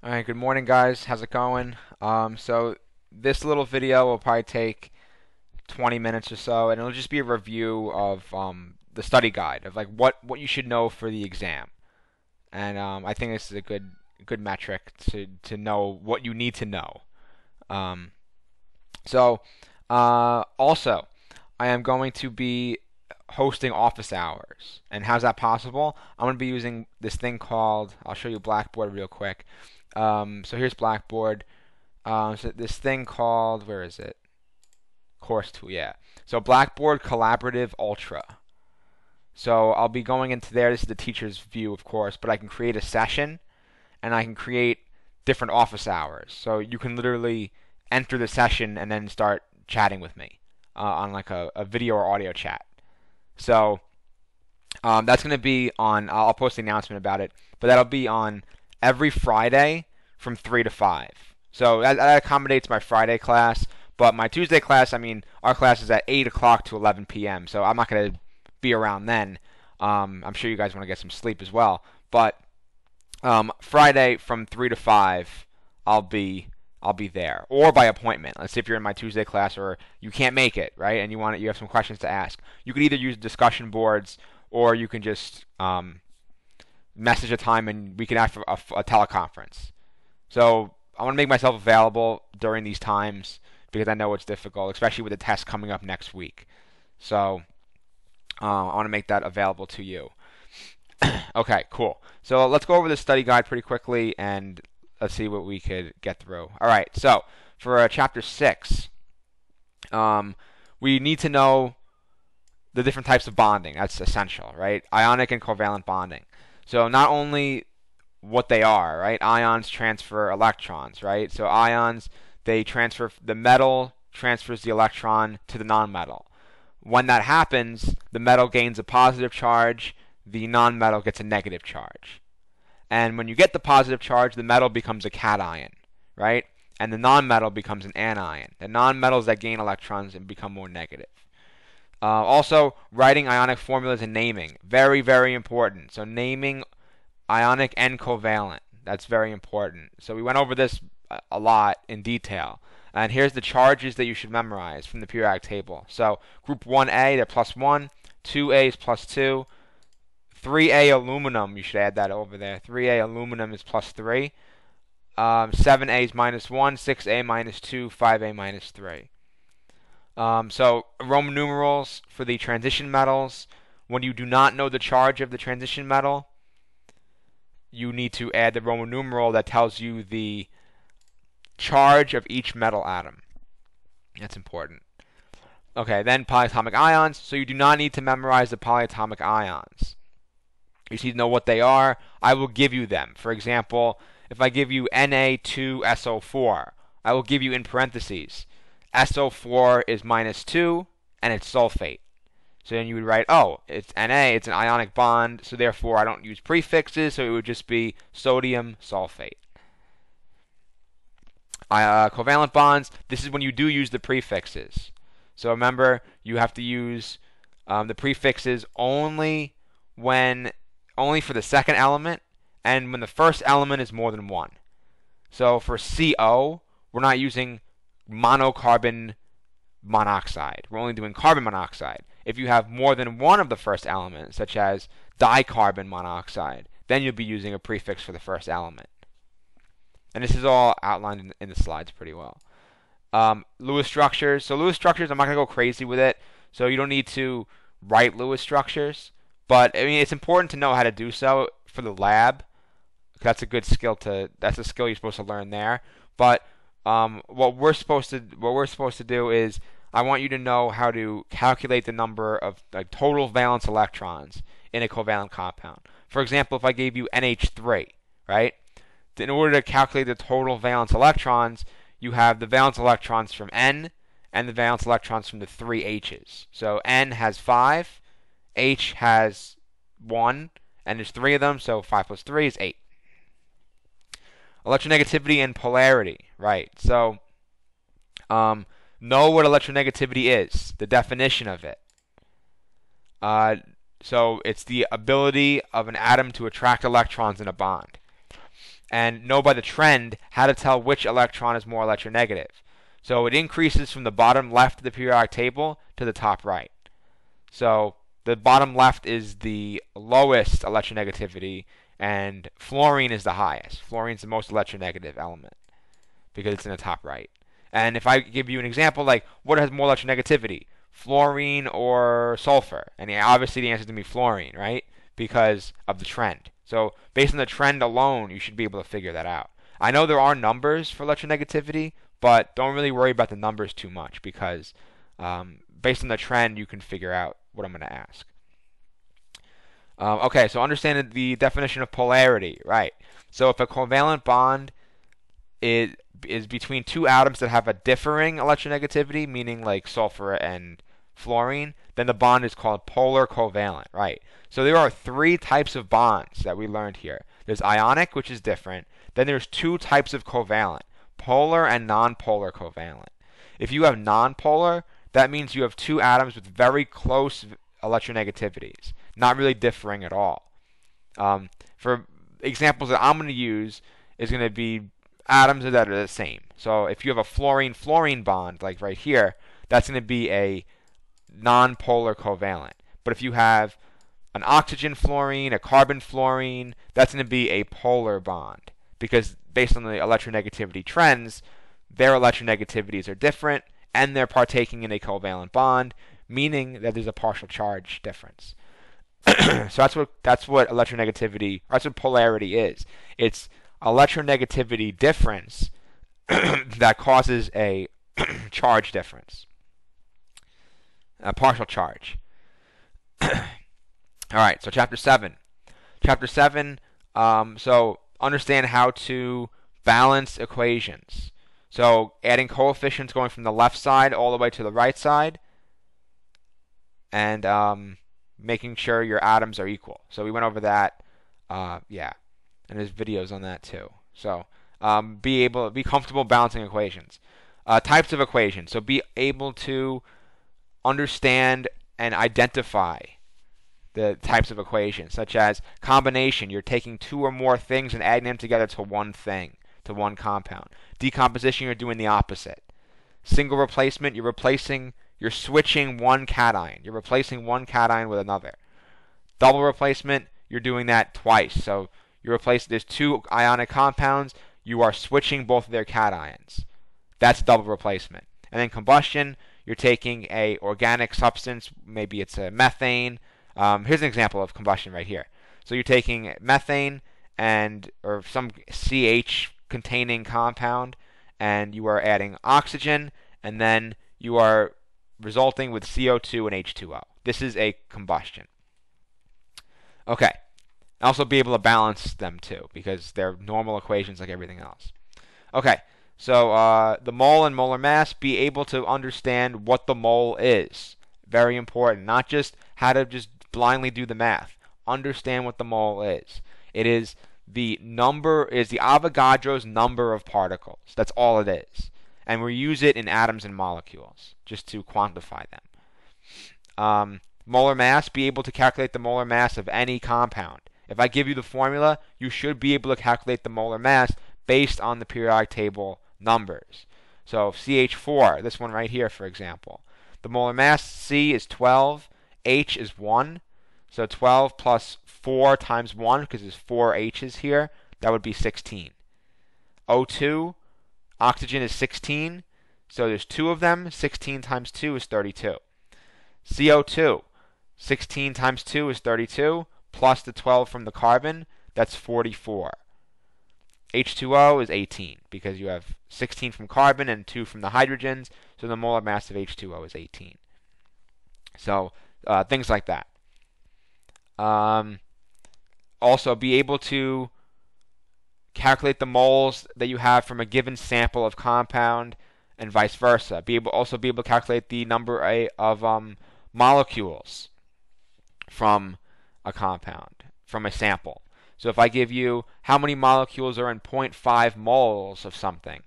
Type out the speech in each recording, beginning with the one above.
Alright, good morning guys. How's it going? So this little video will probably take 20 minutes or so, and it'll just be a review of the study guide of like what you should know for the exam. And I think this is a good metric to know what you need to know. Um, also, I am going to be hosting office hours. And how's that possible? I'm going to be using this thing called, I'll show you Blackboard real quick. So here's Blackboard. So this thing called, where is it? Course Tool, yeah. So Blackboard Collaborative Ultra. So I'll be going into there. This is the teacher's view, of course, but I can create a session and I can create different office hours. So you can literally enter the session and then start chatting with me on like a video or audio chat. So that's going to be on, I'll post the announcement about it, but that'll be on every Friday from 3 to 5. So that accommodates my Friday class, but my Tuesday class, I mean, our class is at 8 o'clock to 11 p.m., so I'm not going to be around then. I'm sure you guys want to get some sleep as well, but Friday from 3 to 5, I'll be there, or by appointment. Let's say if you're in my Tuesday class or you can't make it, right, and you have some questions to ask. You can either use discussion boards or you can just message a time and we can have a teleconference. So I want to make myself available during these times because I know it's difficult, especially with the test coming up next week. So I want to make that available to you. Okay, cool. So let's go over the study guide pretty quickly and let's see what we could get through. All right, so for chapter 6, we need to know the different types of bonding. That's essential, right? Ionic and covalent bonding. So not only what they are, right? Ions transfer electrons, right? So ions, they transfer, the metal transfers the electron to the nonmetal. When that happens, the metal gains a positive charge, the nonmetal gets a negative charge. And when you get the positive charge, the metal becomes a cation, right? And the nonmetal becomes an anion. The nonmetals that gain electrons and become more negative. Also, writing ionic formulas and naming. Very, very important. So naming ionic and covalent. That's very important. So we went over this a lot in detail. And here's the charges that you should memorize from the periodic table. So group 1A, they're plus 1. 2A is plus 2. 3A aluminum, you should add that over there. 3A aluminum is plus 3. 7A is minus 1. 6A minus 2. 5A minus 3. So Roman numerals for the transition metals. When you do not know the charge of the transition metal, you need to add the Roman numeral that tells you the charge of each metal atom. That's important. Okay, then polyatomic ions. So you do not need to memorize the polyatomic ions. You just need to know what they are. I will give you them. For example, if I give you Na2SO4, I will give you in parentheses SO4 is minus 2, and it's sulfate. So then you would write, oh, it's Na, it's an ionic bond, so therefore I don't use prefixes, so it would just be sodium sulfate. Covalent bonds, this is when you do use the prefixes. So remember, you have to use the prefixes only for the second element, and when the first element is more than one. So for CO, we're not using monocarbon monoxide. We're only doing carbon monoxide. If you have more than one of the first elements, such as dicarbon monoxide, then you'll be using a prefix for the first element. And this is all outlined in the slides pretty well. Lewis structures. So Lewis structures, I'm not going to go crazy with it. So you don't need to write Lewis structures. But I mean, it's important to know how to do so for the lab. That's a good skill that's a skill you're supposed to learn there. But what we're supposed to do is I want you to know how to calculate the number of total valence electrons in a covalent compound. For example, if I gave you NH3, right? In order to calculate the total valence electrons, you have the valence electrons from N and the valence electrons from the 3 H's. So N has 5, H has 1, and there's 3 of them, so 5 plus 3 is 8. Electronegativity and polarity, right? So know what electronegativity is, the definition of it. So it's the ability of an atom to attract electrons in a bond. and know by the trend how to tell which electron is more electronegative. So it increases from the bottom left of the periodic table to the top right. So the bottom left is the lowest electronegativity, and fluorine is the highest. Fluorine is the most electronegative element because it's in the top right. And if I give you an example, like what has more electronegativity, fluorine or sulfur? And obviously the answer is going to be fluorine, right? Because of the trend. So based on the trend alone, you should be able to figure that out. I know there are numbers for electronegativity, but don't really worry about the numbers too much because based on the trend, you can figure out what I'm going to ask. Okay, so understand the definition of polarity, right? So if a covalent bond is between two atoms that have a differing electronegativity, meaning like sulfur and fluorine, then the bond is called polar covalent, right? So there are three types of bonds that we learned here. There's ionic, which is different. Then there's two types of covalent, polar and nonpolar covalent. If you have nonpolar, that means you have two atoms with very close electronegativities, not really differing at all. For examples that I'm going to use is going to be atoms that are the same. So if you have a fluorine-fluorine bond, like right here, that's going to be a nonpolar covalent. But if you have an oxygen-fluorine, a carbon-fluorine, that's going to be a polar bond. Because based on the electronegativity trends, their electronegativities are different, and they're partaking in a covalent bond, meaning that there's a partial charge difference. So that's what electronegativity, or that's what polarity is. It's electronegativity difference that causes a charge difference, a partial charge. All right, so chapter 7. Chapter 7, so understand how to balance equations. So adding coefficients going from the left side all the way to the right side, and making sure your atoms are equal. So we went over that, yeah, and there's videos on that too. So be comfortable balancing equations. Types of equations. So be able to understand and identify the types of equations, such as combination. You're taking two or more things and adding them together to one thing, to one compound. Decomposition, you're doing the opposite. Single replacement, you're switching one cation. You're replacing one cation with another. Double replacement, you're doing that twice. So there's two ionic compounds, you are switching both of their cations. That's double replacement. And then combustion, you're taking a organic substance, maybe it's a methane. Here's an example of combustion right here. So you're taking methane or some CH containing compound, and you are adding oxygen, and then you are resulting with CO2 and H2O. This is a combustion. Okay. Also be able to balance them too, because they're normal equations like everything else. Okay. So the mole and molar mass, be able to understand what the mole is. Very important. Not just how to just blindly do the math. Understand what the mole is. It is the Avogadro's number of particles. That's all it is. And we use it in atoms and molecules just to quantify them. Molar mass, be able to calculate the molar mass of any compound. If I give you the formula, you should be able to calculate the molar mass based on the periodic table numbers. So CH4, this one right here, for example. The molar mass, C is 12, H is 1. So 12 plus 4 times 1, because there's 4 H's here, that would be 16. O2, oxygen is 16, so there's 2 of them. 16 times 2 is 32. CO2, 16 times 2 is 32, plus the 12 from the carbon, that's 44. H2O is 18, because you have 16 from carbon and 2 from the hydrogens, so the molar mass of H2O is 18. So things like that. Also, be able to calculate the moles that you have from a given sample of compound, and vice versa. Also be able to calculate the number of molecules from a compound, from a sample. So if I give you how many molecules are in 0.5 moles of something,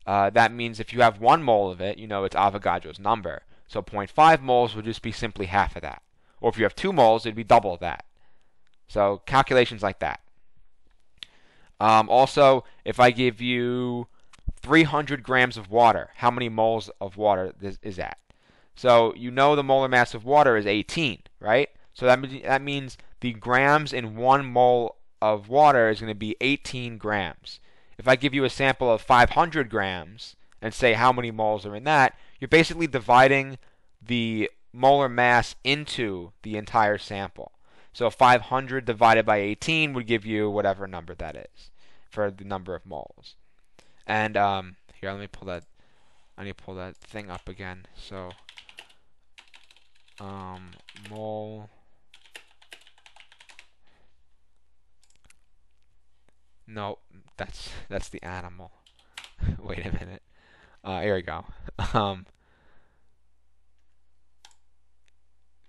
that means if you have 1 mole of it, you know it's Avogadro's number. So 0.5 moles would just be simply half of that. Or if you have 2 moles, it'd be double that. So calculations like that. Also, if I give you 300 grams of water, how many moles of water is that? So you know the molar mass of water is 18, right? So that means the grams in 1 mole of water is going to be 18 grams. If I give you a sample of 500 grams and say how many moles are in that, you're basically dividing the molar mass into the entire sample. So 500 divided by 18 would give you whatever number that is for the number of moles. And here, let me pull that. I need to pull that thing up again. So mole. No, that's the animal. Wait a minute. Here we go.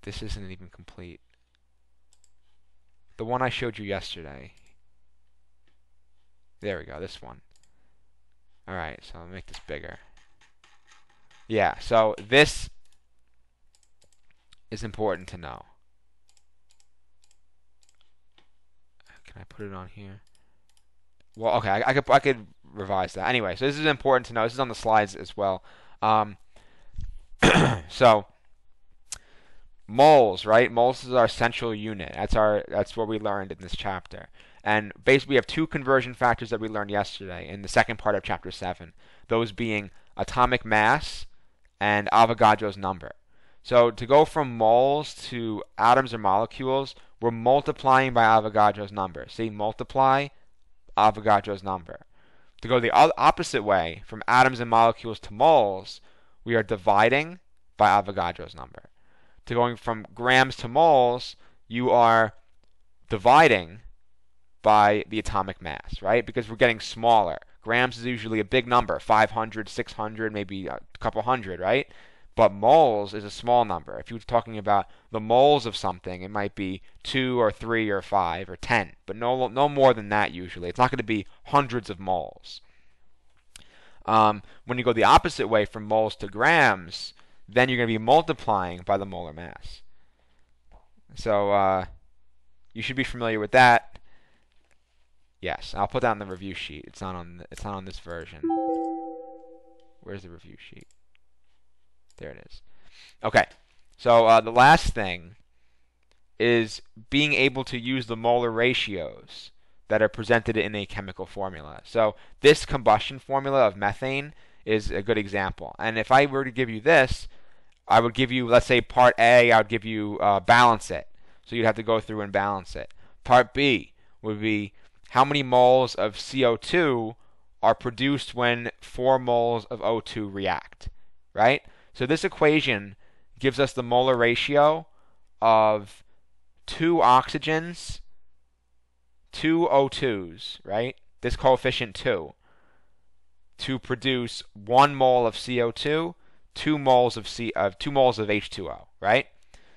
This isn't even complete. The one I showed you yesterday. There we go, this one. Alright, so I'll make this bigger. Yeah, so this is important to know. Can I put it on here? Well, okay, I could revise that. Anyway, so this is important to know. This is on the slides as well. So moles, right? Moles is our central unit. That's what we learned in this chapter. And basically we have two conversion factors that we learned yesterday in the second part of chapter 7. Those being atomic mass and Avogadro's number. So to go from moles to atoms or molecules, we're multiplying by Avogadro's number. See, multiply Avogadro's number. To go the opposite way, from atoms and molecules to moles, we are dividing by Avogadro's number. To going from grams to moles, you are dividing by the atomic mass, right? Because we're getting smaller. Grams is usually a big number, 500, 600, maybe a couple hundred, right? But moles is a small number. If you're talking about the moles of something, it might be 2 or 3 or 5 or 10, but no more than that usually. It's not going to be hundreds of moles. When you go the opposite way from moles to grams, then you're going to be multiplying by the molar mass. So you should be familiar with that. Yes, I'll put that on the review sheet. It's not on this version. Where's the review sheet? There it is. Okay, so the last thing is being able to use the molar ratios that are presented in a chemical formula. So this combustion formula of methane is a good example. And if I were to give you this, I would give you, let's say part A, I would give you balance it. So you'd have to go through and balance it. Part B would be how many moles of CO2 are produced when 4 moles of O2 react, right? So this equation gives us the molar ratio of 2 oxygens, 2 O2s, right? This coefficient 2, to produce 1 mole of CO2, 2 moles of H2O, right?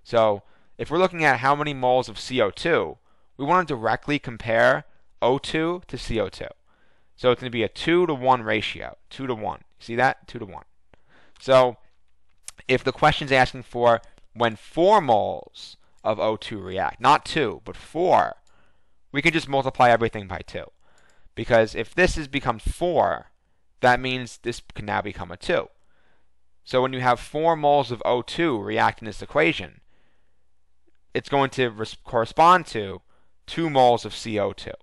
So if we're looking at how many moles of CO2, we want to directly compare O2 to CO2. So it's going to be a 2 to 1 ratio, 2 to 1. See that? 2 to 1. So if the question's asking for when 4 moles of O2 react, not 2, but 4, we can just multiply everything by 2. Because if this becomes 4, that means this can now become a 2. So when you have 4 moles of O2 react in this equation, it's going to correspond to 2 moles of CO2.